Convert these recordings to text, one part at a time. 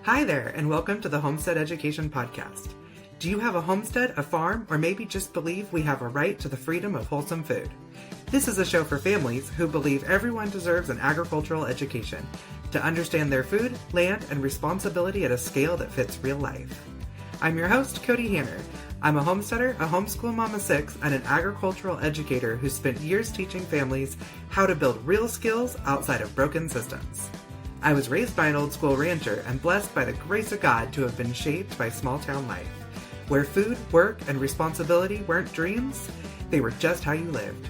Hi there, and welcome to the Homestead Education Podcast. Do you have a homestead, a farm, or maybe just believe we have a right to the freedom of wholesome food? This is a show for families who believe everyone deserves an agricultural education to understand their food, land, and responsibility at a scale that fits real life. I'm your host, Kody Hanner. I'm a homesteader, a homeschool mom of 6, and an agricultural educator who spent years teaching families how to build real skills outside of broken systems. I was raised by an old school rancher and blessed by the grace of God to have been shaped by small town life, where food, work, and responsibility weren't dreams, they were just how you lived.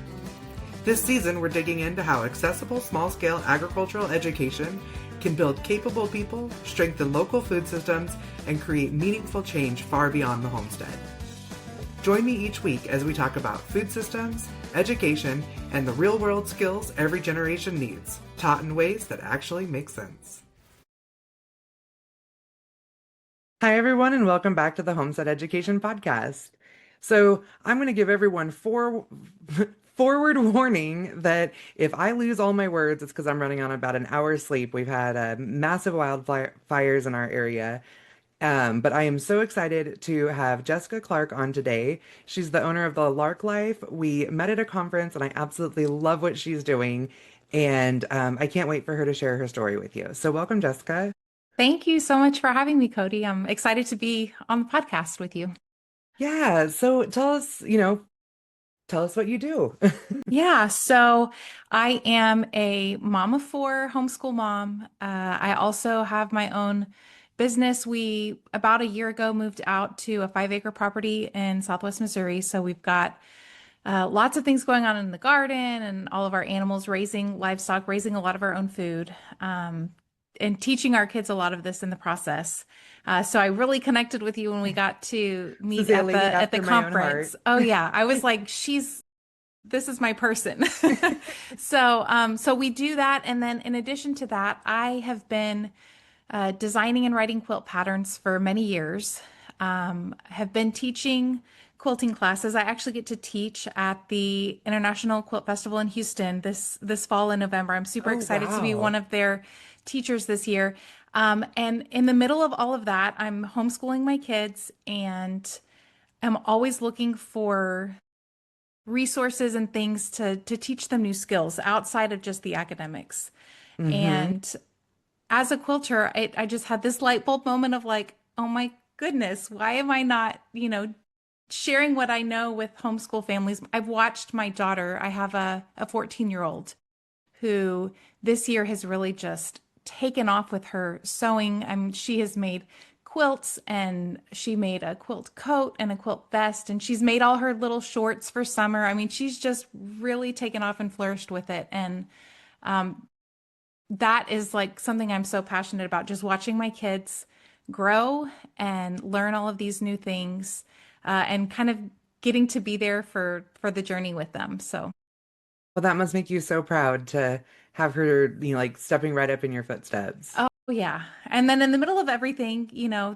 This season, we're digging into how accessible small-scale agricultural education can build capable people, strengthen local food systems, and create meaningful change far beyond the homestead. Join me each week as we talk about food systems, education, and the real-world skills every generation needs, taught in ways that actually make sense. Hi, everyone, and welcome back to the Homestead Education Podcast. So I'm going to give everyone forward warning that if I lose all my words, it's because I'm running on about an hour's sleep. We've had massive wildfires in our area. But I am so excited to have Jessica Clark on today. She's the owner of the Lark Life. We met at a conference and I absolutely love what she's doing. And I can't wait for her to share her story with you. So welcome, Jessica. Thank you so much for having me, Kody. I'm excited to be on the podcast with you. Yeah. So tell us what you do. Yeah, so I am a mom of 4, homeschool mom. I also have my own business. We, about a year ago, moved out to a 5-acre property in Southwest Missouri. So we've got lots of things going on in the garden and all of our animals, raising livestock, raising a lot of our own food, and teaching our kids a lot of this in the process. So I really connected with you when we got to meet at the conference. Oh yeah, I was like, this is my person. So we do that. And then in addition to that, I have been designing and writing quilt patterns for many years, have been teaching quilting classes. I actually get to teach at the International Quilt Festival in Houston this fall in November. I'm super excited to be one of their teachers this year. And in the middle of all of that, I'm homeschooling my kids and I'm always looking for resources and things to teach them new skills outside of just the academics. Mm-hmm. And as a quilter, I just had this light bulb moment of like, oh my goodness, why am I not, sharing what I know with homeschool families? I've watched my daughter, I have a 14-year-old who this year has really just taken off with her sewing. She has made quilts and she made a quilt coat and a quilt vest and she's made all her little shorts for summer. I mean, she's just really taken off and flourished with it. And that is like something I'm so passionate about, just watching my kids grow and learn all of these new things and kind of getting to be there for the journey with them. So, well, that must make you so proud to have her, like stepping right up in your footsteps. Oh, yeah. And then in the middle of everything,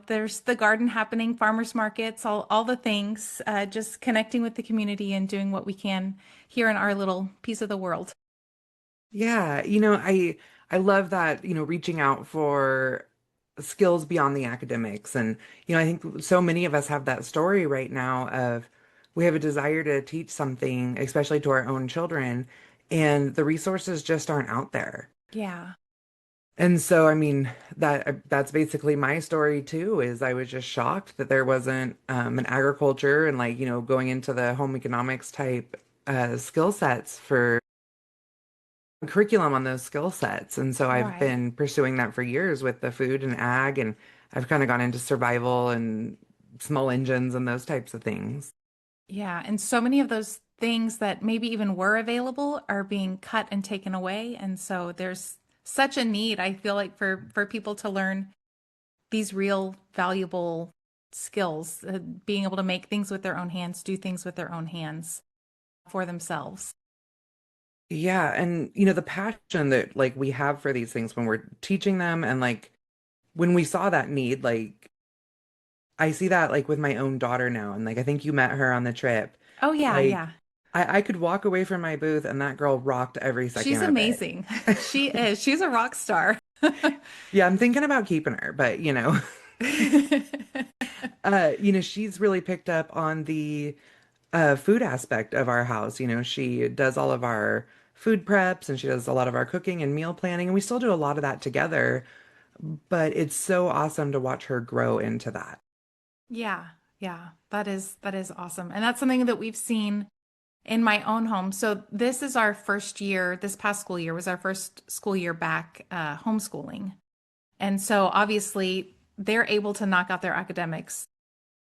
there's the garden happening, farmers markets, all the things, just connecting with the community and doing what we can here in our little piece of the world. Yeah. I love that, reaching out for skills beyond the academics. And, I think so many of us have that story right now of we have a desire to teach something, especially to our own children, and the resources just aren't out there. Yeah. And so, I mean, that's basically my story too, is I was just shocked that there wasn't an agriculture and going into the home economics type skill sets for curriculum on those skill sets. And so I've been pursuing that for years with the food and ag, and I've kind of gone into survival and small engines and those types of things. Yeah. And so many of those things that maybe even were available are being cut and taken away. And so there's such a need, I feel like, for people to learn these real valuable skills, being able to make things with their own hands, do things with their own hands for themselves. Yeah. And, the passion that we have for these things when we're teaching them and when we saw that need, I see that with my own daughter now. And I think you met her on the trip. Oh, yeah. Yeah. I could walk away from my booth and that girl rocked every second. She's amazing. She is. She's a rock star. Yeah, I'm thinking about keeping her, but she's really picked up on the food aspect of our house. She does all of our food preps and she does a lot of our cooking and meal planning, and we still do a lot of that together. But it's so awesome to watch her grow into that. Yeah, yeah, that is awesome. And that's something that we've seen in my own home. So this is our first year, this past school year was our first school year back homeschooling. And so obviously they're able to knock out their academics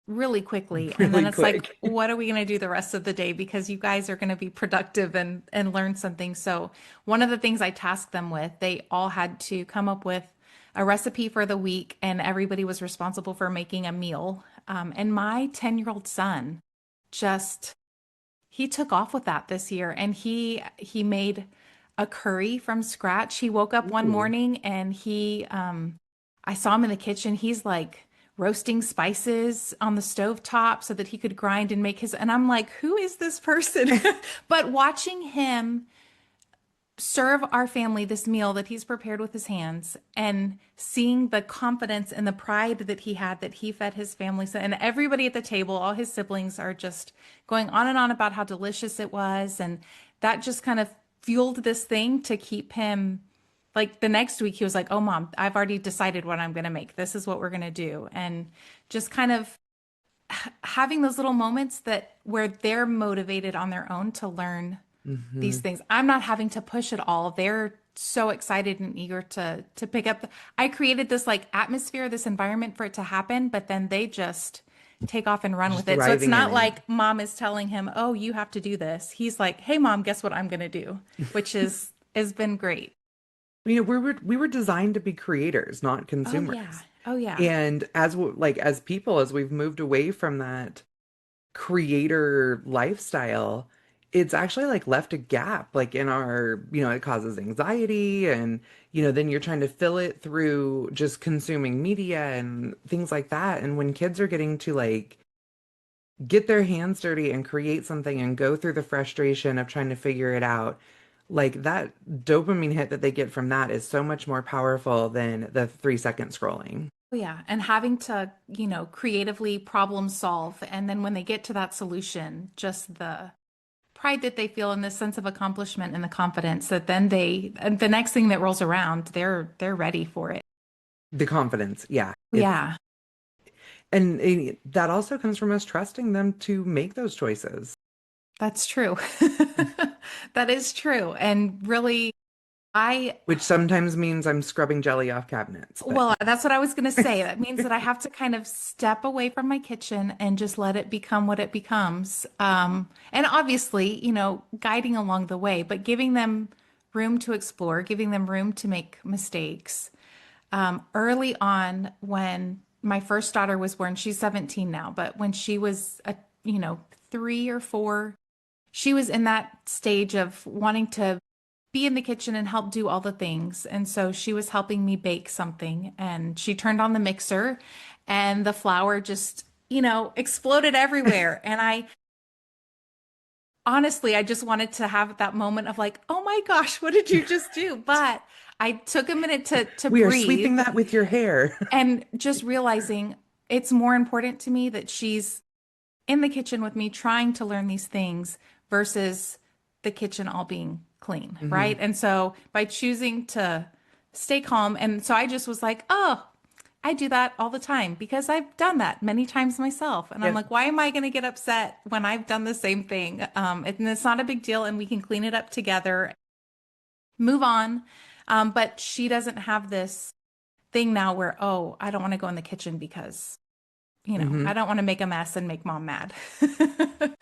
really quickly. And then Really it's like, quick. what are we going to do the rest of the day? Because you guys are going to be productive and learn something. So one of the things I tasked them with, they all had to come up with a recipe for the week, and everybody was responsible for making a meal. And my 10-year-old son just he took off with that this year, and he made a curry from scratch. He woke up one Ooh. morning and he I saw him in the kitchen. He's like roasting spices on the stove top so that he could grind and make his, and I'm like, who is this person? But watching him serve our family this meal that he's prepared with his hands and seeing the confidence and the pride that he had that he fed his family. So, and everybody at the table, all his siblings are just going on and on about how delicious it was. And that just kind of fueled this thing to keep him like the next week. He was like, oh, mom, I've already decided what I'm going to make. This is what we're going to do. And just kind of having those little moments that where they're motivated on their own to learn these Hmm. things. I'm not having to push it all. They're so excited and eager to pick up. I created this like atmosphere, this environment for it to happen, but then they just take off and run Just with it. So it's thriving in not it. like mom is telling him, "Oh, you have to do this." He's like, "Hey mom, guess what I'm going to do?" Which is has been great. We were designed to be creators, not Oh yeah. consumers. Oh yeah. And as people, as we've moved away from that creator lifestyle, it's actually like left a gap like in our, it causes anxiety, and then you're trying to fill it through just consuming media and things like that. And when kids are getting to like get their hands dirty and create something and go through the frustration of trying to figure it out, like that dopamine hit that they get from that is so much more powerful than the 3-second scrolling. Oh, yeah. And having to, creatively problem solve. And then when they get to that solution, just the pride that they feel and the sense of accomplishment and the confidence that then and the next thing that rolls around, they're ready for it. The confidence, yeah. It's Yeah, and that also comes from us trusting them to make those choices, that's true. That is true. And really, I which sometimes means I'm scrubbing jelly off cabinets, but Well, that's what I was going to say. That means that I have to kind of step away from my kitchen and just let it become what it becomes. And obviously, guiding along the way, but giving them room to explore, giving them room to make mistakes. Early on, when my first daughter was born, she's 17 now, but when she was, 3 or 4, she was in that stage of wanting to be in the kitchen and help do all the things. And so she was helping me bake something, and she turned on the mixer and the flour just, exploded everywhere. And I honestly, I just wanted to have that moment of like, oh my gosh, what did you just do? But I took a minute to we are breathe sweeping that with your hair. and just realizing it's more important to me that she's in the kitchen with me trying to learn these things versus the kitchen all being clean, Hmm. right? And so by choosing to stay calm, and so I just was like, oh, I do that all the time because I've done that many times myself. And I'm Yep. like, why am I going to get upset when I've done the same thing? And it's not a big deal, and we can clean it up together, move on. But she doesn't have this thing now where, oh, I don't want to go in the kitchen because I Hmm. don't want to make a mess and make mom mad.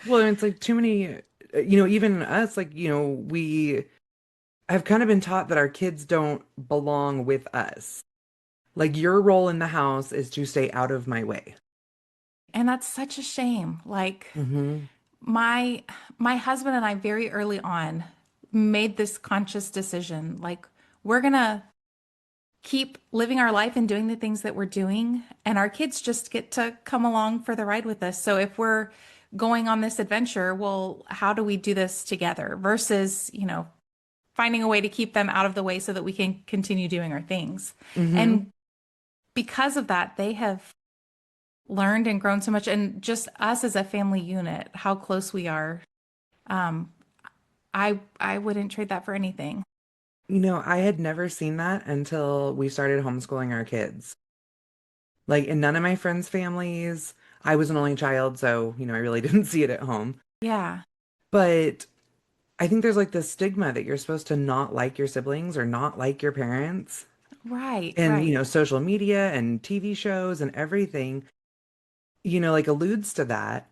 Well, and it's like too many, even us, like, we have kind of been taught that our kids don't belong with us. Like, your role in the house is to stay out of my way. And that's such a shame. Like Hmm. my my husband and I very early on made this conscious decision. Like we're gonna keep living our life and doing the things that we're doing, and our kids just get to come along for the ride with us. So if we're going on this adventure, well, how do we do this together versus, finding a way to keep them out of the way so that we can continue doing our things. Mm-hmm. And because of that, they have learned and grown so much. And just us as a family unit, how close we are. Um, I wouldn't trade that for anything. I had never seen that until we started homeschooling our kids. Like in none of my friends' families, I was an only child, so, I really didn't see it at home. Yeah, But I think there's like this stigma that you're supposed to not like your siblings or not like your parents. right, And, right, social media and TV shows and everything, like alludes to that.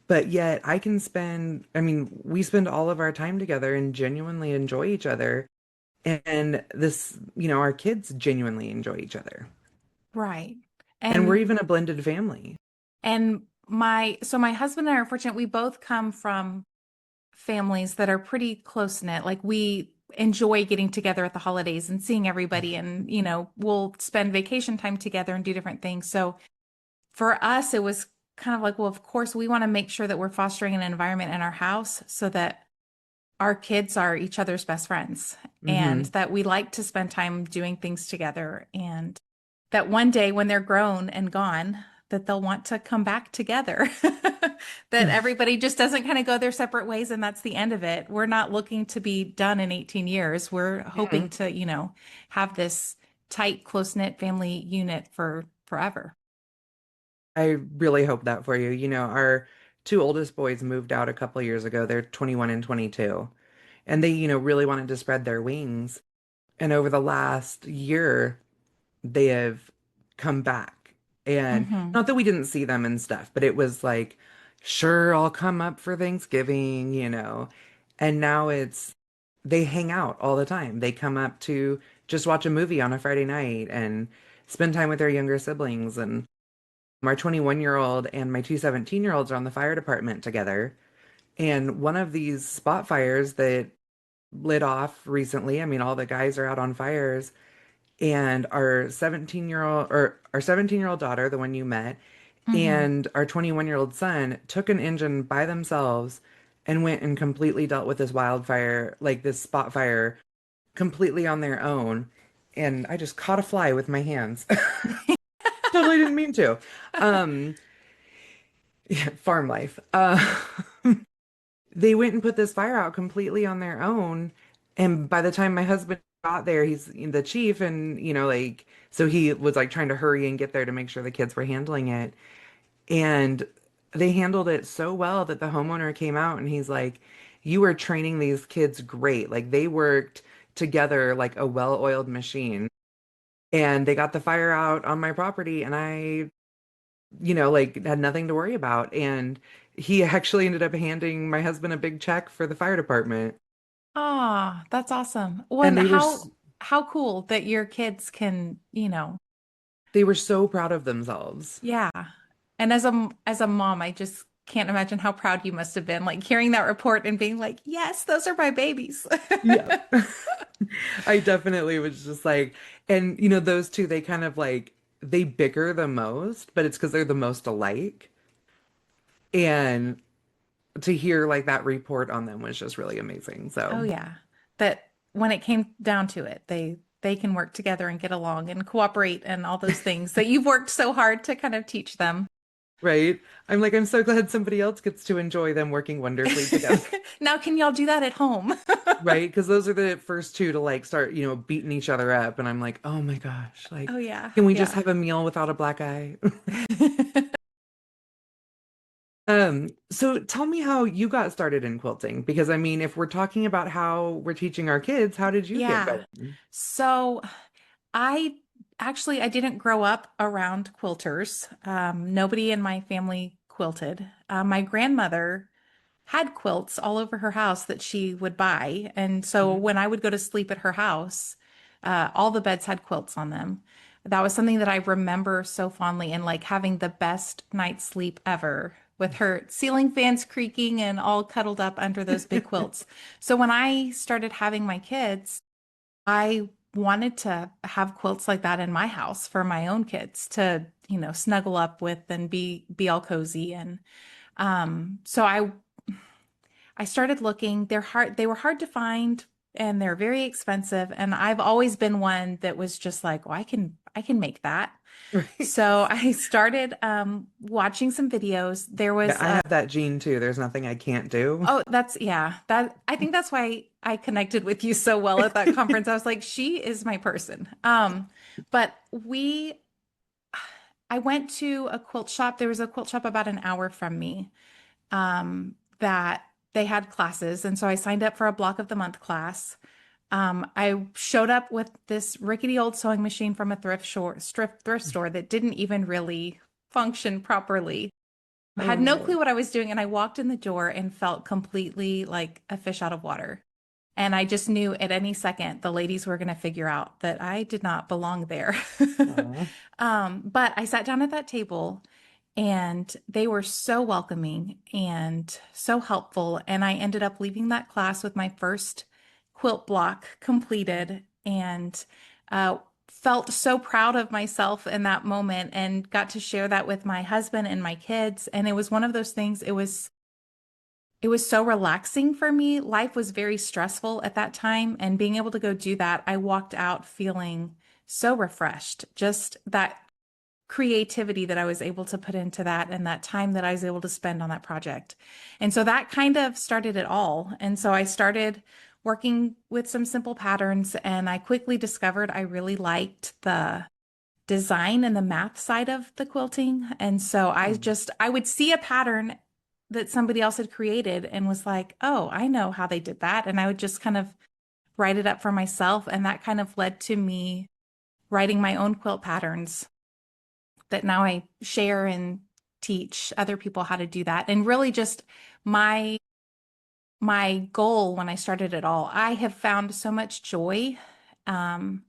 But yet we spend all of our time together and genuinely enjoy each other. And this, our kids genuinely enjoy each other. right. And we're And even a blended family. my husband and I are fortunate. We both come from families that are pretty close knit. Like we enjoy getting together at the holidays and seeing everybody and, we'll spend vacation time together and do different things. So for us, it was kind of like, well, of course, we want to make sure that we're fostering an environment in our house so that our kids are each other's best friends and Hmm. that we like to spend time doing things together and that one day when they're grown and gone, that they'll want to come back together. That everybody just doesn't kind of go their separate ways and that's the end of it. We're not looking to be done in 18 years. We're hoping Mhm. to, have this tight, close-knit family unit for forever. I really hope that for you. Our two oldest boys moved out a couple years ago. They're 21 and 22. And they, really wanted to spread their wings. And over the last year, they have come back. And Hmm. not that we didn't see them and stuff, but it was like, sure, I'll come up for Thanksgiving. And now they hang out all the time. They come up to just watch a movie on a Friday night and spend time with their younger siblings. And my 21-year-old and my two 17-year-olds are on the fire department together. And one of these spot fires that lit off recently, all the guys are out on fires, and our 17-year-old daughter, the one you met, Hmm. and our 21-year-old son took an engine by themselves and went and completely dealt with this wildfire, like this spot fire, completely on their own. And I just caught a fly with my hands. Totally didn't mean to. Um, yeah, farm life. They went and put this fire out completely on their own. And by the time my husband got there, he's the chief, and like, so he was like trying to hurry and get there to make sure the kids were handling it. And they handled it so well that the homeowner came out and he's like, "You were training these kids great. Like they worked together like a well-oiled machine." And they got the fire out on my property, and I like had nothing to worry about. And he actually ended up handing my husband a big check for the fire department. Ah, that's awesome. Well, And and how cool that your kids can, they were so proud of themselves. yeah. And as a mom, I just can't imagine how proud you must have been, like hearing that report and being like, "Yes, those are my babies." Yeah. I definitely was just like, and those two, they kind of like, they bicker the most, but it's because they're the most alike. And to hear like that report on them was just really amazing. Oh So, yeah. That when it came down to it, they can work together and get along and cooperate and all those things that you've worked so hard to kind of teach them. right. I'm like, I'm so glad somebody else gets to enjoy them working wonderfully together. Now, can y'all do that at home? Right? Because those are the first two to like start, beating each other up. And I'm like, oh my gosh, like, Oh yeah. can we just Yeah. have a meal without a black eye? So tell me how you got started in quilting, because if we're talking about how we're teaching our kids, how did you get Yeah. going? So I I didn't grow up around quilters. Nobody in my family quilted. My grandmother had quilts all over her house that she would buy. And so Mhm. when I would go to sleep at her house, all the beds had quilts on them. That was something that I remember so fondly and like having the best night's sleep ever with her ceiling fans creaking and all cuddled up under those big quilts. So when I started having my kids, I wanted to have quilts like that in my house for my own kids to, snuggle up with and be all cozy. And so I started looking. They were hard to find and they're very expensive. And I've always been one that was just like, well, I can make that. Right. So I started watching some videos. There Yeah, was I have that gene too. There's nothing I can't do. oh, that's yeah. That I think that's why I connected with you so well at that conference. I was like, she is my person. But I went to a quilt shop. There was a quilt shop about an hour from me, that they had classes, and so I signed up for a block of the month class. I showed up with this rickety old sewing machine from a thrift store that didn't even really function properly. I Oh had no no. clue what I was doing, and I walked in the door and felt completely like a fish out of water. And I just knew at any second the ladies were going to figure out that I did not belong there. Aw. But I sat down at that table and they were so welcoming and so helpful. And I ended up leaving that class with my first quilt block completed and felt so proud of myself in that moment and got to share that with my husband and my kids. And it was one of those things, it was so relaxing for me. Life was very stressful at that time, and being able to go do that, I walked out feeling so refreshed. Just that creativity that I was able to put into that and that time that I was able to spend on that project. And so that kind of started it all. And so I started working with some simple patterns, and I quickly discovered I really liked the design and the math side of the quilting. And so I would see a pattern that somebody else had created and was like, "Oh, I know how they did that." And I would just kind of write it up for myself, and that kind of led to me writing my own quilt patterns that now I share and teach other people how to do that. And really just my my goal when I started it all, I have found so much joy um,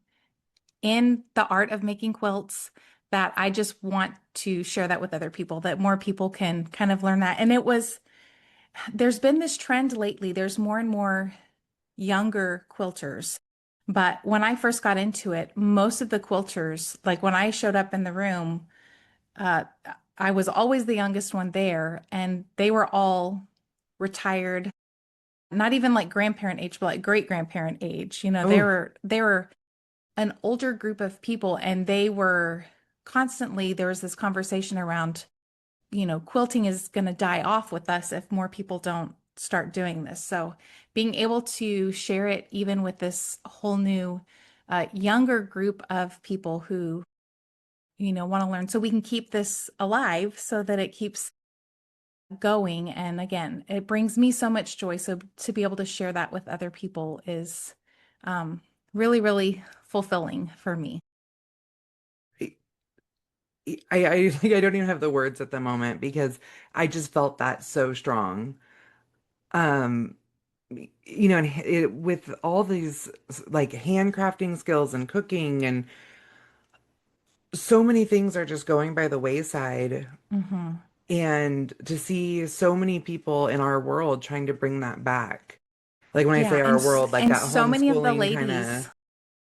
in the art of making quilts that I just want to share that with other people, that more people can kind of learn that. And there's been this trend lately. There's more and more younger quilters. But when I first got into it, most of the quilters, like when I showed up in the room, uh, I was always the youngest one there, and they were all retired, not even like grandparent age, but like great grandparent age. They Oh, were an older group of people, and they were constantly, there was this conversation around, quilting is going to die off with us if more people don't start doing this. So being able to share it even with this whole new younger group of people who want to learn, so we can keep this alive so that it keeps going. And again, it brings me so much joy. So to be able to share that with other people is um, really, really fulfilling for me. I don't even have the words at the moment because I just felt that so strong. Um, and with all these like handcrafting skills and cooking and so many things are just going by the wayside. Hmm. And to see so many people in our world trying to bring that back. Like when I Yeah, say our world, like and that so many of the homeschooling kind ladies, of.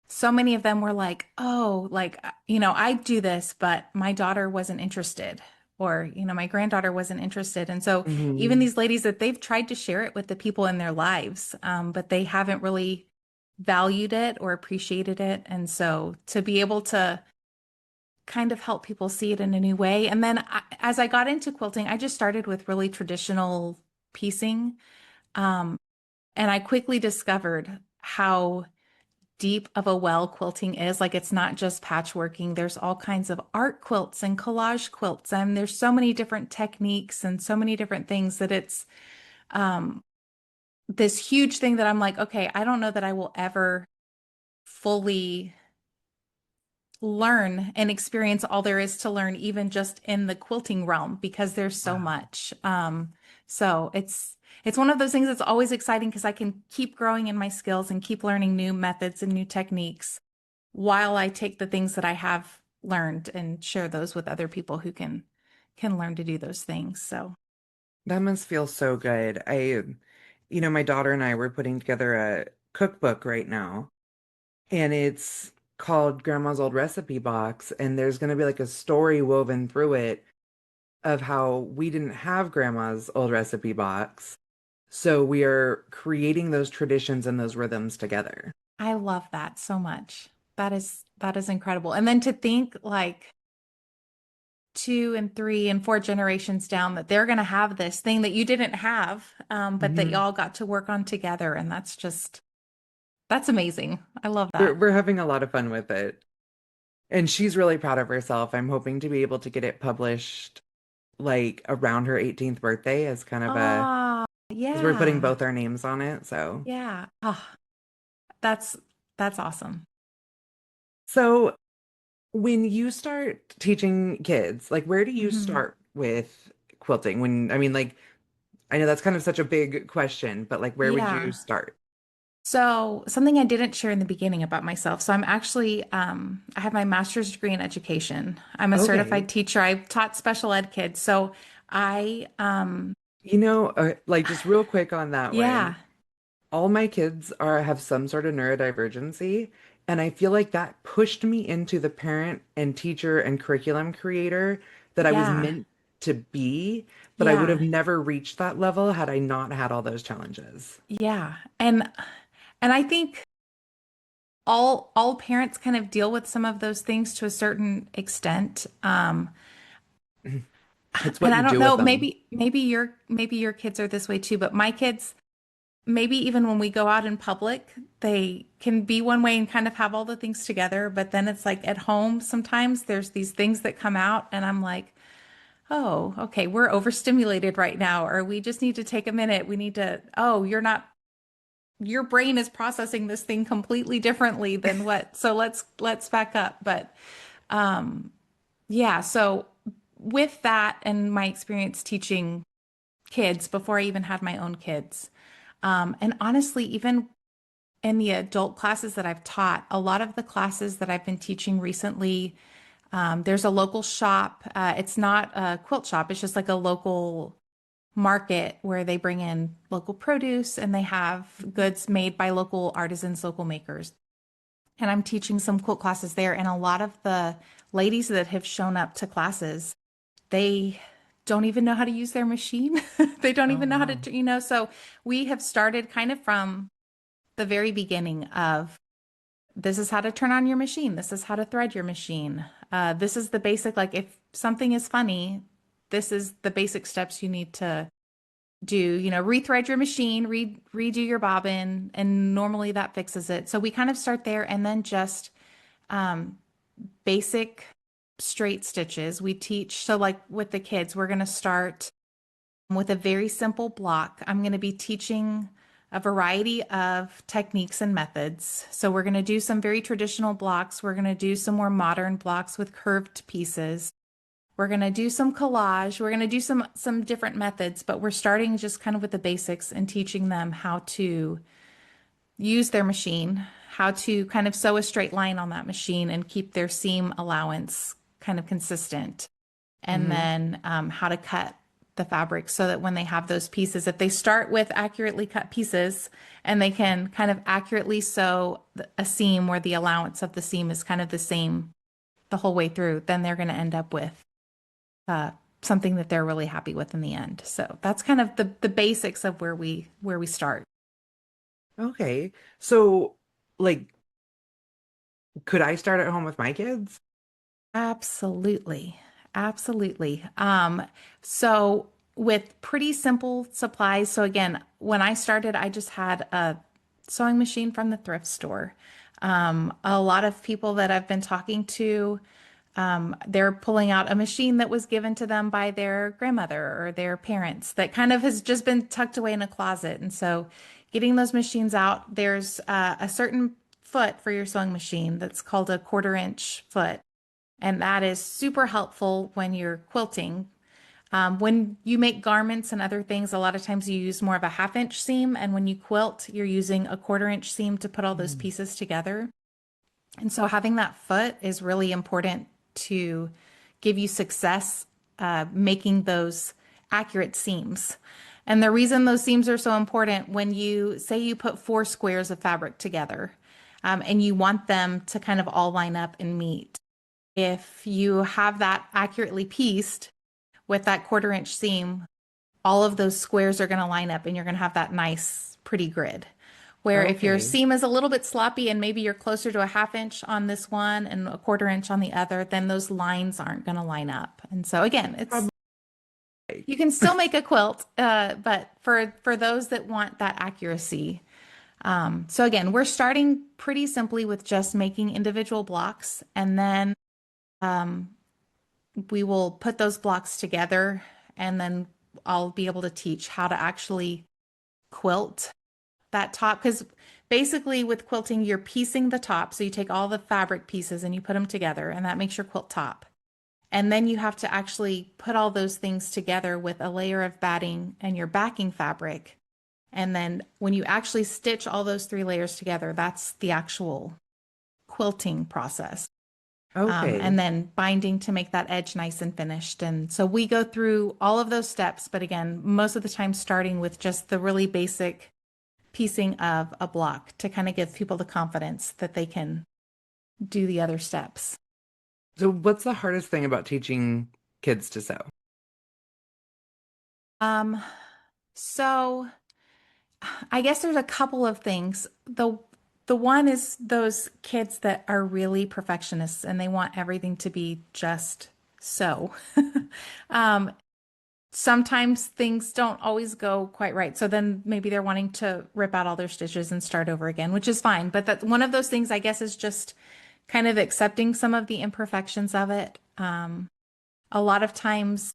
so many of them were like, "Oh, like I do this, but my daughter wasn't interested." Or, my granddaughter wasn't interested. And so even Mhm. these ladies that they've tried to share it with the people in their lives, but they haven't really valued it or appreciated it. And so to be able to kind of help people see it in a new way. And then as I got into quilting, I just started with really traditional piecing. Um, and I quickly discovered how deep of a well quilting is. Like it's not just patchworking. There's all kinds of art quilts and collage quilts, and there's so many different techniques and so many different things that it's um, this huge thing that I'm like, okay, I don't know that I will ever fully learn and experience all there is to learn, even just in the quilting realm, because there's so Wow. much. So it's one of those things that's always exciting because I can keep growing in my skills and keep learning new methods and new techniques while I take the things that I have learned and share those with other people who can learn to do those things. So, That must feel so good. My daughter and I were putting together a cookbook right now, and it's called Grandma's Old Recipe Box, and there's going to be like a story woven through it of how we didn't have Grandma's old recipe box. So we are creating those traditions and those rhythms together. I love that so much. That is incredible. And then to think like 2 and 3 and 4 generations down that they're going to have this thing that you didn't have, but that Mhm. y'all got to work on together. And that's amazing. I love We're that. we're having a lot of fun with it. And she's really proud of herself. I'm hoping to be able to get it published like around her 18th birthday as kind of a, Oh, because we're putting yeah. both our names on it. So, Yeah. Oh, that's that's awesome. so when you start teaching kids, like where do you Hmm. start with quilting? When, I mean, like, I know that's kind of such a big question, but like, where would you Yeah. start? So something I didn't share in the beginning about myself. So I'm actually, I have my master's degree in education. I'm a certified Okay. teacher. I've taught special ed kids. So I, Like just real quick on that one. yeah, All my kids are have some sort of neurodivergency, and I feel like that pushed me into the parent and teacher and curriculum creator that I was yeah, meant to be, but I would have yeah, never reached that level had I not had all those challenges. yeah. And I think all parents kind of deal with some of those things to a certain extent. It's And what I you don't do with know, them. maybe your kids are this way too, but my kids, maybe even when we go out in public, they can be one way and kind of have all the things together, but then it's like at home, sometimes there's these things that come out, and I'm like, oh, okay, we're overstimulated right now, or we just need to take a minute. We need to, oh, your brain is processing this thing completely differently than what, so let's back up. But yeah, so with that and my experience teaching kids before I even had my own kids, and honestly, even in the adult classes that I've taught, a lot of the classes that I've been teaching recently, there's a local shop. It's not a quilt shop, it's just like a local market where they bring in local produce and they have goods made by local artisans, local makers. And I'm teaching some quilt classes there. And a lot of the ladies that have shown up to classes, they don't even know how to use their machine. They don't Oh, even know how wow. to. So we have started kind of from the very beginning of this is how to turn on your machine. This is how to thread your machine. This is the basic, like if something is funny, this is the basic steps you need to do, rethread your machine, redo your bobbin, and normally that fixes it. So we kind of start there and then just um, basic straight stitches. We teach, so like with the kids, we're going to start with a very simple block. I'm going to be teaching a variety of techniques and methods. So we're going to do some very traditional blocks. We're going to do some more modern blocks with curved pieces. We're going to do some collage. We're going to do some different methods, but we're starting just kind of with the basics and teaching them how to use their machine, how to kind of sew a straight line on that machine and keep their seam allowance kind of consistent, and Hmm. then how to cut the fabric so that when they have those pieces, if they start with accurately cut pieces and they can kind of accurately sew a seam where the allowance of the seam is kind of the same the whole way through, then they're going to end up with uh, something that they're really happy with in the end. So that's kind of the basics of where we start. Okay. So, like, could I start at home with my kids? Absolutely. Absolutely. So with pretty simple supplies. So again, when I started, I just had a sewing machine from the thrift store. A lot of people that I've been talking to, they're pulling out a machine that was given to them by their grandmother or their parents that kind of has just been tucked away in a closet. And so getting those machines out, there's a certain foot for your sewing machine that's called a 1/4 inch foot. And that is super helpful when you're quilting. When you make garments and other things, a lot of times you use more of a 1/2 inch seam. And when you quilt, you're using a 1/4 inch seam to put all those Mm. pieces together. And so having that foot is really important to give you success making those accurate seams. And the reason those seams are so important, when you say you put 4 squares of fabric together, and you want them to kind of all line up and meet. If you have that accurately pieced with that 1/4 inch seam, all of those squares are going to line up and you're going to have that nice, pretty grid. Where if your Okay. seam is a little bit sloppy and maybe you're closer to a half inch on this one and a quarter inch on the other, then those lines aren't going to line up. And so again, it's Probably. you can still make a quilt, but for those that want that accuracy. So again, we're starting pretty simply with just making individual blocks, and then um, we will put those blocks together, and then I'll be able to teach how to actually quilt that top. Because basically, with quilting, you're piecing the top. So you take all the fabric pieces and you put them together, and that makes your quilt top. And then you have to actually put all those things together with a layer of batting and your backing fabric. And then when you actually stitch all those three layers together, that's the actual quilting process. And Okay. then binding to make that edge nice and finished. And so we go through all of those steps, but again, most of the time starting with just the really basic piecing of a block to kind of give people the confidence that they can do the other steps. So what's the hardest thing about teaching kids to sew? Um, so I guess there's a couple of things. The one is those kids that are really perfectionists and they want everything to be just so. Um, Sometimes things don't always go quite right. So then maybe they're wanting to rip out all their stitches and start over again, which is fine. But that one of those things, I guess, is just kind of accepting some of the imperfections of it. A lot of times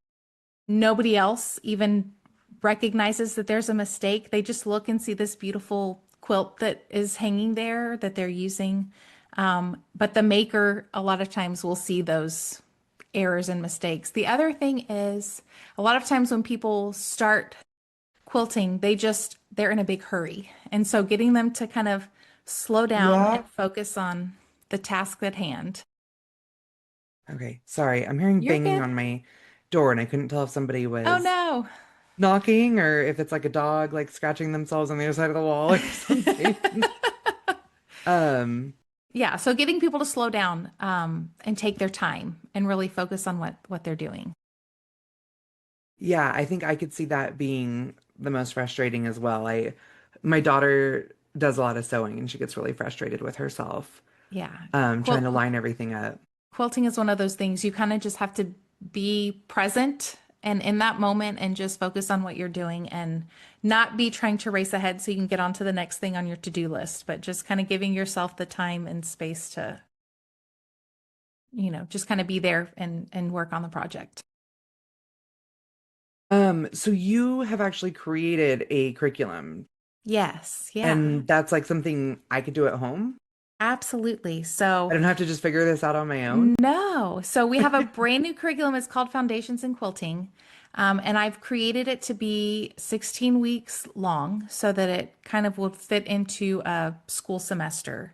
nobody else even recognizes that there's a mistake. They just look and see this beautiful quilt that is hanging there that they're using. But the maker, a lot of times, will see those errors and mistakes. The other thing is, a lot of times when people start quilting, they're in a big hurry. And so getting them to kind of slow down Yeah. and focus on the task at hand. Okay. Sorry, I'm hearing You're banging good. on my door and I couldn't tell if somebody Oh was no. knocking or if it's like a dog like scratching themselves on the other side of the wall or something. Um, Yeah, so getting people to slow down and take their time and really focus on what they're doing. yeah, I think I could see that being the most frustrating as well. My daughter does a lot of sewing and she gets really frustrated with herself, Yeah. trying Quilt to line everything up. quilting is one of those things you kind of just have to be present and in that moment and just focus on what you're doing and not be trying to race ahead so you can get on to the next thing on your to-do list, but just kind of giving yourself the time and space to, just kind of be there and work on the project. So you have actually created a curriculum Yes, yeah, and that's like something I could do at home. absolutely. I So don't have to just figure this out on my own. no. So we have a brand new curriculum. It's called Foundations in Quilting. And I've created it to be 16 weeks long so that it kind of will fit into a school semester.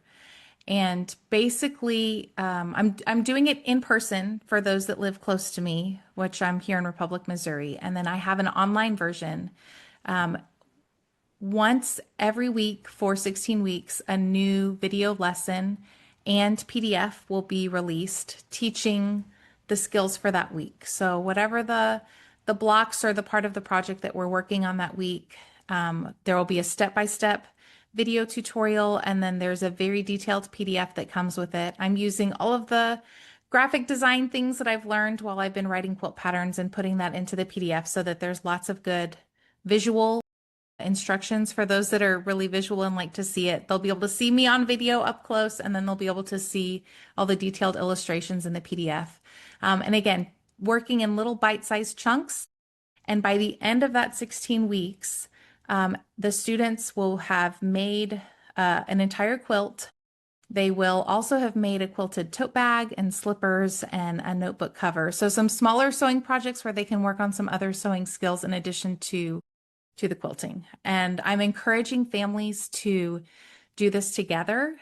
And basically, I'm doing it in person for those that live close to me, which I'm here in Republic, Missouri. And then I have an online version. Once every week for 16 weeks, a new video lesson and PDF will be released teaching the skills for that week. So whatever the blocks or the part of the project that we're working on that week, there will be a step-by-step video tutorial, and then there's a very detailed PDF that comes with it. I'm using all of the graphic design things that I've learned while I've been writing quilt patterns and putting that into the PDF so that there's lots of good visual instructions for those that are really visual and like to see it. They'll be able to see me on video up close, and then they'll be able to see all the detailed illustrations in the PDF. And again, working in little bite-sized chunks. And by the end of that 16 weeks, the students will have made an entire quilt. They will also have made a quilted tote bag and slippers and a notebook cover. So some smaller sewing projects where they can work on some other sewing skills in addition to the quilting. And I'm encouraging families to do this together.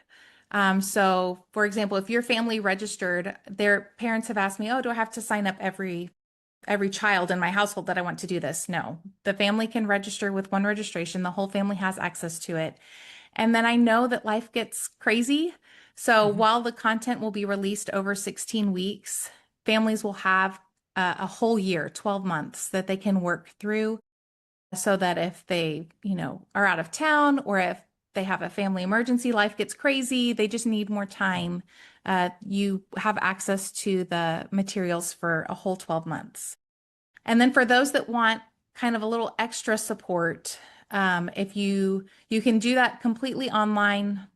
So for example, if your family registered, their parents have asked me, oh, do I have to sign up every child in my household that I want to do this? No, the family can register with one registration. The whole family has access to it. And then I know that life gets crazy. So Mhm. while the content will be released over 16 weeks, families will have a whole year, 12 months that they can work through so that if they, are out of town or if they have a family emergency, life gets crazy, they just need more time, you have access to the materials for a whole 12 months. And then for those that want kind of a little extra support, if you can do that completely online,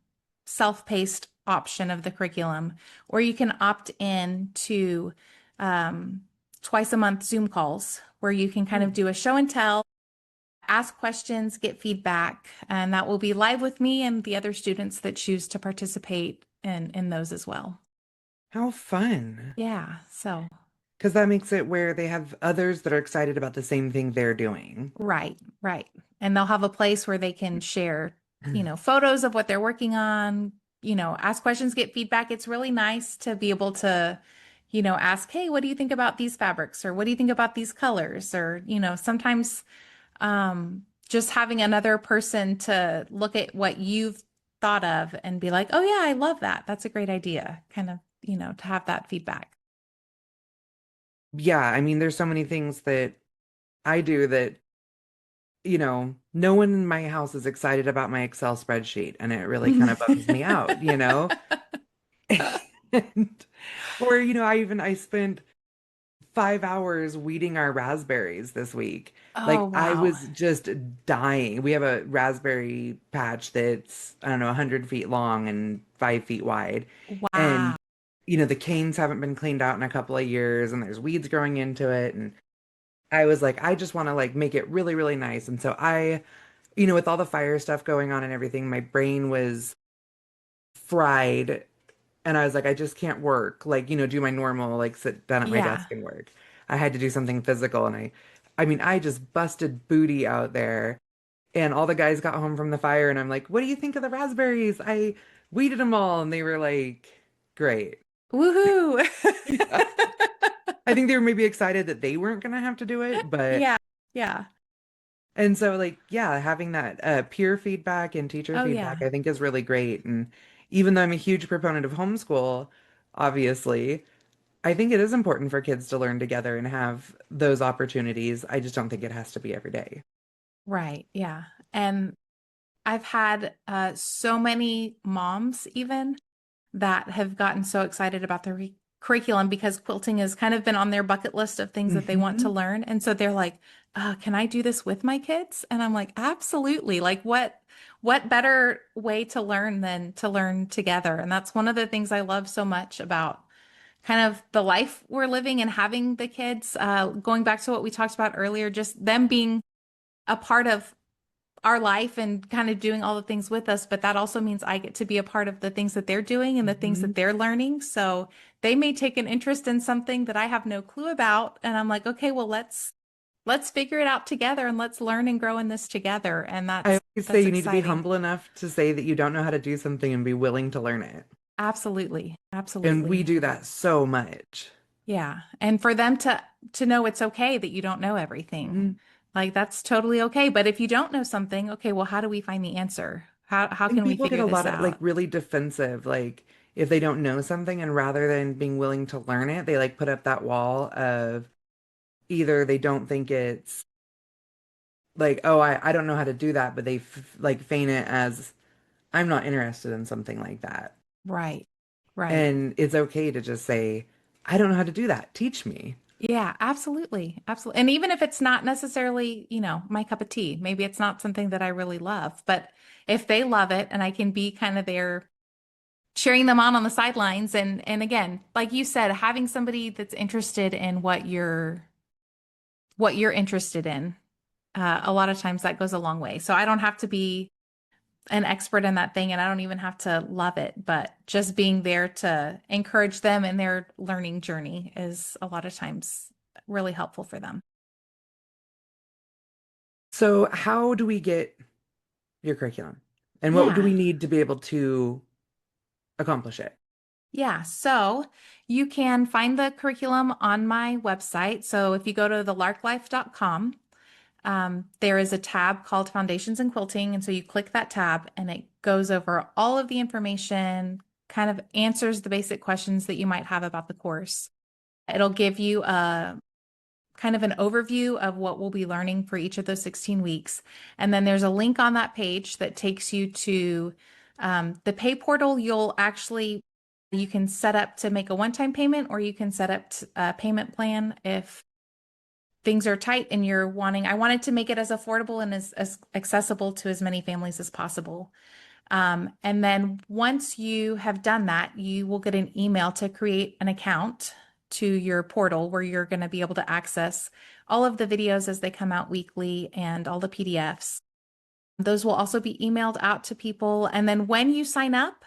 self-paced option of the curriculum, or you can opt in to twice a month Zoom calls where you can kind of do a show and tell, ask questions, get feedback, and that will be live with me and the other students that choose to participate in those as well. How fun. Yeah, so Because that makes it where they have others that are excited about the same thing they're doing. right, right. And they'll have a place where they can share, photos of what they're working on, ask questions, get feedback. It's really nice to be able to, ask, hey, what do you think about these fabrics? Or what do you think about these colors? Or, sometimes just having another person to look at what you've thought of and be like, oh yeah, I love that. That's a great idea. Kind of, to have that feedback. Yeah, I mean, there's so many things that I do that, no one in my house is excited about my Excel spreadsheet, and it really kind of bums me out. And, or, I spent 5 hours weeding our raspberries this week. Oh, Like I wow. was just dying. We have a raspberry patch that's, I don't know, 100 feet long and 5 feet wide. And, Wow. the canes haven't been cleaned out in a couple of years and there's weeds growing into it. And I was like, I just want to like make it really, really nice. And so with all the fire stuff going on and everything, my brain was fried. And I was like, I just can't work, like, do my normal, like sit down at my Yeah. desk and work. I had to do something physical. And I mean, I just busted booty out there. And all the guys got home from the fire. And I'm like, what do you think of the raspberries? I weeded them all. And they were like, great. Woohoo. Yeah. I think they were maybe excited that they weren't going to have to do it. But, Yeah. Yeah. and so, like, yeah, having that peer feedback and teacher Oh, feedback, yeah. I think is really great. And even though I'm a huge proponent of homeschool, obviously, I think it is important for kids to learn together and have those opportunities. I just don't think it has to be every day. Right. Yeah. And I've had so many moms even that have gotten so excited about the curriculum because quilting has kind of been on their bucket list of things that they want to Hmm. learn. And so they're like, can I do this with my kids? And I'm like, absolutely. Like what better way to learn than to learn together? And that's one of the things I love so much about kind of the life we're living and having the kids, going back to what we talked about earlier, just them being a part of our life and kind of doing all the things with us, but that also means I get to be a part of the things that they're doing and the things Hmm. that they're learning. So they may take an interest in something that I have no clue about, and I'm like, okay, well, let's figure it out together and let's learn and grow in this together. And I always say that's you need to be exciting. humble enough to say that you don't know how to do something and be willing to learn it. Absolutely. And we Absolutely. do that so much. Yeah. And for them to know it's okay that you don't know everything. Mhm. Like that's totally okay. But if you don't know something, okay, well, how do we find the answer? How And can we people get figure a this lot of like out? really defensive, like if they don't know something, and rather than being willing to learn it, they like put up that wall of either they don't think it's like, oh, I don't know how to do that, but they like feign it as I'm not interested in something like that. Right. Right. And it's okay to just say, I don't know how to do that. Teach me. Yeah, absolutely. Absolutely. And even if it's not necessarily, my cup of tea, maybe it's not something that I really love, but if they love it and I can be kind of there cheering them on the sidelines and again, like you said, having somebody that's interested in what you're interested in, a lot of times that goes a long way. So I don't have to be an expert in that thing and I don't even have to love it, but just being there to encourage them in their learning journey is a lot of times really helpful for them. So, how do we get your curriculum? And what do Yeah. we need to be able to accomplish it? Yeah. So you can find the curriculum on my website. So if you go to thelarklife.com, there is a tab called Foundations in Quilting. And so you click that tab and it goes over all of the information, kind of answers the basic questions that you might have about the course. It'll give you a kind of an overview of what we'll be learning for each of those 16 weeks. And then there's a link on that page that takes you to the pay portal. You can set up to make a one-time payment, or you can set up a payment plan if things are tight and I wanted to make it as affordable and as accessible to as many families as possible. And then once you have done that, you will get an email to create an account to your portal where you're going to be able to access all of the videos as they come out weekly and all the PDFs. Those will also be emailed out to people. And then when you sign up,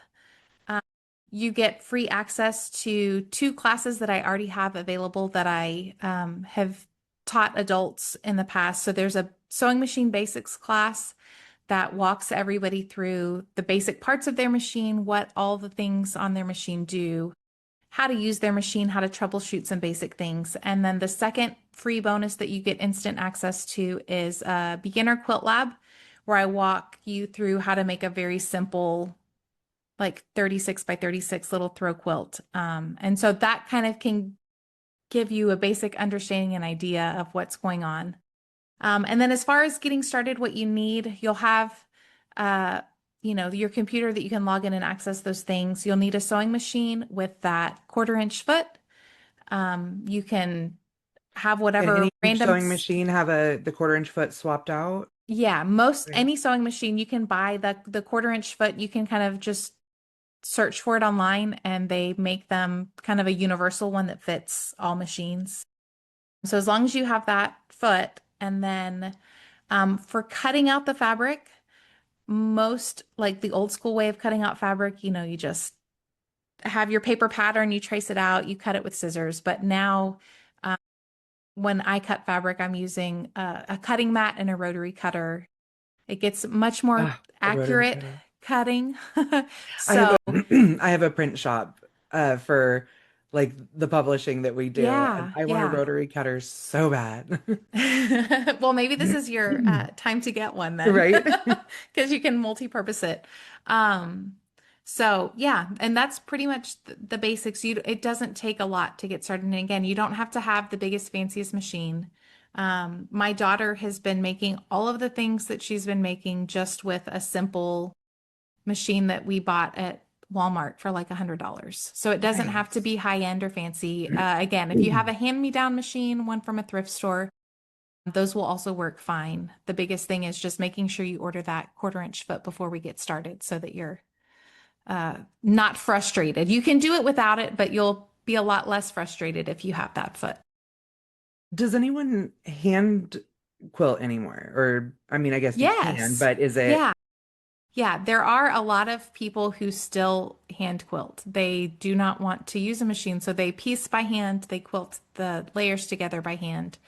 you get free access to 2 classes that I already have available that I have taught adults in the past. So there's a sewing machine basics class that walks everybody through the basic parts of their machine, what all the things on their machine do, how to use their machine, how to troubleshoot some basic things. And then the second free bonus that you get instant access to is a beginner quilt lab, where I walk you through how to make a very simple, like 36 by 36 little throw quilt. And so that kind of can give you a basic understanding and idea of what's going on. And then as far as getting started, what you need, you'll have, your computer that you can log in and access those things. You'll need a sewing machine with that 1/4-inch foot. You can have And whatever any random, sewing machine have the 1/4-inch foot swapped out? yeah, Right. any sewing machine you can buy the 1/4-inch foot. You can kind of just search for it online, and they make them kind of a universal one that fits all machines. So as long as you have that foot, and then for cutting out the fabric, most like the old school way of cutting out fabric, you just have your paper pattern, you trace it out, you cut it with scissors. But now, when I cut fabric, I'm using a cutting mat and a rotary cutter. It gets much more Ah, the rotary accurate cutter. cutting. I have So, I have a print shop for like the publishing that we do, and yeah, I want a yeah. rotary cutter so bad. Well, maybe this is your time to get one then, Right? because you can multi-purpose it. Um, so yeah, and that's pretty much the basics. It doesn't take a lot to get started. And again, you don't have to have the biggest, fanciest machine. My daughter has been making all of the things that she's been making just with a simple machine that we bought at Walmart for like $100. So it doesn't have to Nice. be high end or fancy. Again, if you have a hand-me-down machine, one from a thrift store, those will also work fine. The biggest thing is just making sure you order that 1/4-inch foot before we get started so that you're not frustrated. You can do it without it, but you'll be a lot less frustrated if you have that foot. Does anyone hand quilt anymore? Or I mean, I guess you can, Yes. but is it Yeah. Yeah, there are a lot of people who still hand quilt. They do not want to use a machine, so they piece by hand, they quilt the layers together by hand.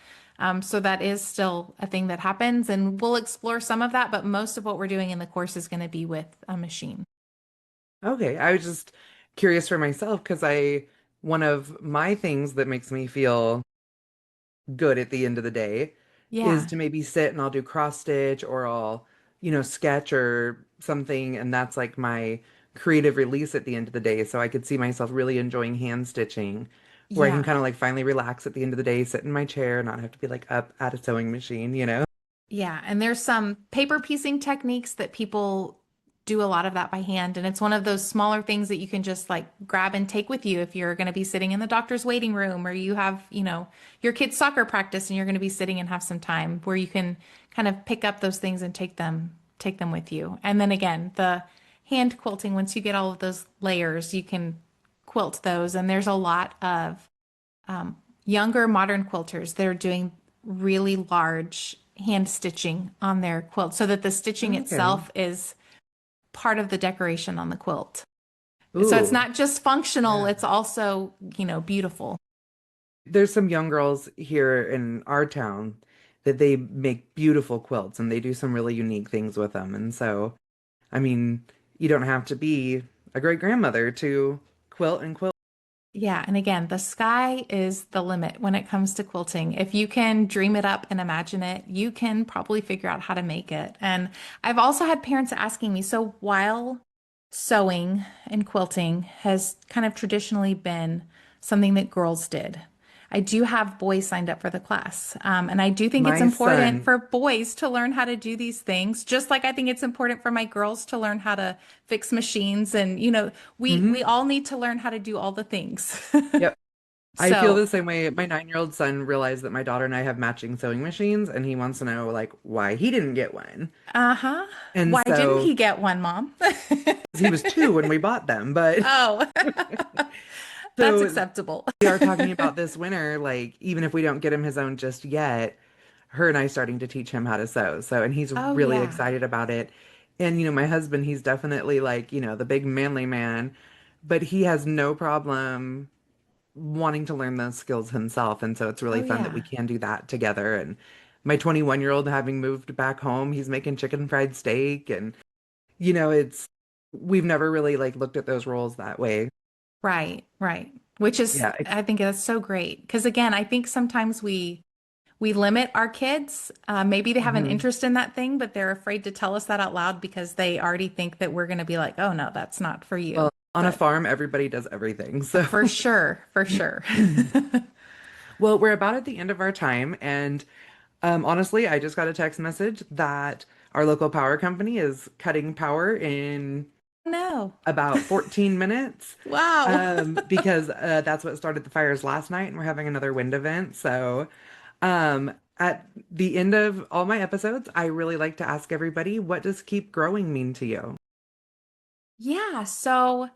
So that is still a thing that happens, and we'll explore some of that, but most of what we're doing in the course is going to be with a machine. okay? I was just curious for myself because one of my things that makes me feel good at the end of the day is Yeah, to maybe sit and I'll do cross stitch or I'll, sketch or something. And that's like my creative release at the end of the day. So I could see myself really enjoying hand stitching where I can yeah. kind of like finally relax at the end of the day, sit in my chair, not have to be like up at a sewing machine. Yeah, and there's some paper piecing techniques that people do a lot of that by hand. And it's one of those smaller things that you can just like grab and take with you if you're going to be sitting in the doctor's waiting room, or you have, your kid's soccer practice and you're going to be sitting and have some time where you can kind of pick up those things and take them with you. And then again, the hand quilting, once you get all of those layers, you can quilt those. And there's a lot of younger modern quilters that are doing really large hand stitching on their quilt so that the stitching Okay. itself is part of the decoration on the quilt. So it's Ooh, not just functional, yeah. it's also, beautiful. There's some young girls here in our town that they make beautiful quilts and they do some really unique things with them. And so, I mean, you don't have to be a great grandmother to quilt and quilt. Yeah, and again, the sky is the limit when it comes to quilting. If you can dream it up and imagine it, you can probably figure out how to make it. And I've also had parents asking me, so while sewing and quilting has kind of traditionally been something that girls did, I do have boys signed up for the class. And I do think it's My important son, for boys to learn how to do these things, just like I think it's important for my girls to learn how to fix machines. And, we hmm all need to learn how to do all the things. yep. I feel So, the same way. My 9-year-old son realized that my daughter and I have matching sewing machines, and he wants to know like why he didn't get one. uh-huh. And Why didn't so he get one, Mom? he was 2 when we bought them, but Oh, that's so acceptable. we are talking about this winter, like even if we don't get him his own just yet, her and I starting to teach him how to sew. So, and he's Oh, really yeah. excited about it. And my husband, he's definitely like, the big manly man, but he has no problem wanting to learn those skills himself. And so it's really Oh, fun that we yeah. can do that together. And my 21-year-old having moved back home, he's making chicken fried steak and it's we've never really like looked at those roles that way. Right, right. Which is, Yeah, I think that's so great. Because again, I think sometimes we limit our kids. Maybe they have an mhm. interest in that thing, but they're afraid to tell us that out loud because they already think that we're going to be like, oh no, that's not for you. Well, on a But farm, everybody does everything. So, for sure, for sure. well, we're about at the end of our time, and honestly, I just got a text message that our local power company is cutting power in No. about 14 minutes Wow. because that's what started the fires last night, and we're having another wind event. So, at the end of all my episodes, I really like to ask everybody, what does keep growing mean to you? Yeah. So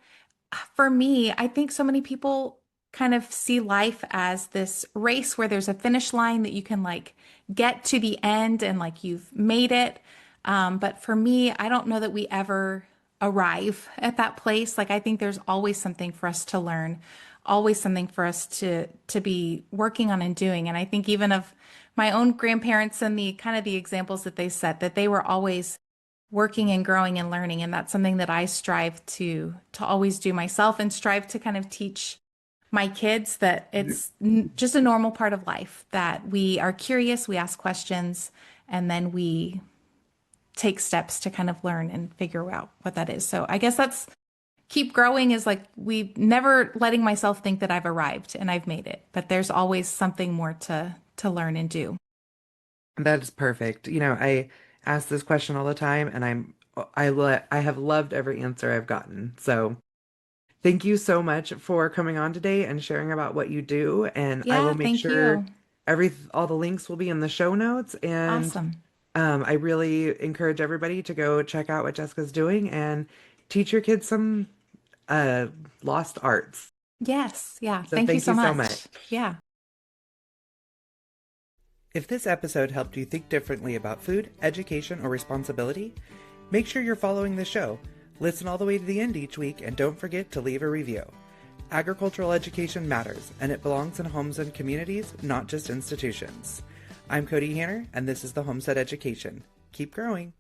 for me, I think so many people kind of see life as this race where there's a finish line that you can like get to the end and like you've made it. But for me, I don't know that we ever arrive at that place. Like I think there's always something for us to learn, always something for us to be working on and doing. And I think even of my own grandparents and the kind of the examples that they set, that they were always working and growing and learning, and that's something that I strive to always do myself and strive to kind of teach my kids that it's just a normal part of life, that we are curious, we ask questions, and then we take steps to kind of learn and figure out what that is. So I guess that's keep growing is like we never letting myself think that I've arrived and I've made it, but there's always something more to learn and do. That is perfect. I ask this question all the time, and I have loved every answer I've gotten. So thank you so much for coming on today and sharing about what you do. And I will Yeah, make thank sure you. all the links will be in the show notes. And Awesome. I really encourage everybody to go check out what Jessica's doing and teach your kids some uh, lost arts. Yes, yeah. So Thank you thank so you so much. much. Yeah. If this episode helped you think differently about food, education, or responsibility, make sure you're following the show. Listen all the way to the end each week, and don't forget to leave a review. Agricultural education matters, and it belongs in homes and communities, not just institutions. I'm Kody Hanner, and this is the Homestead Education. Keep growing.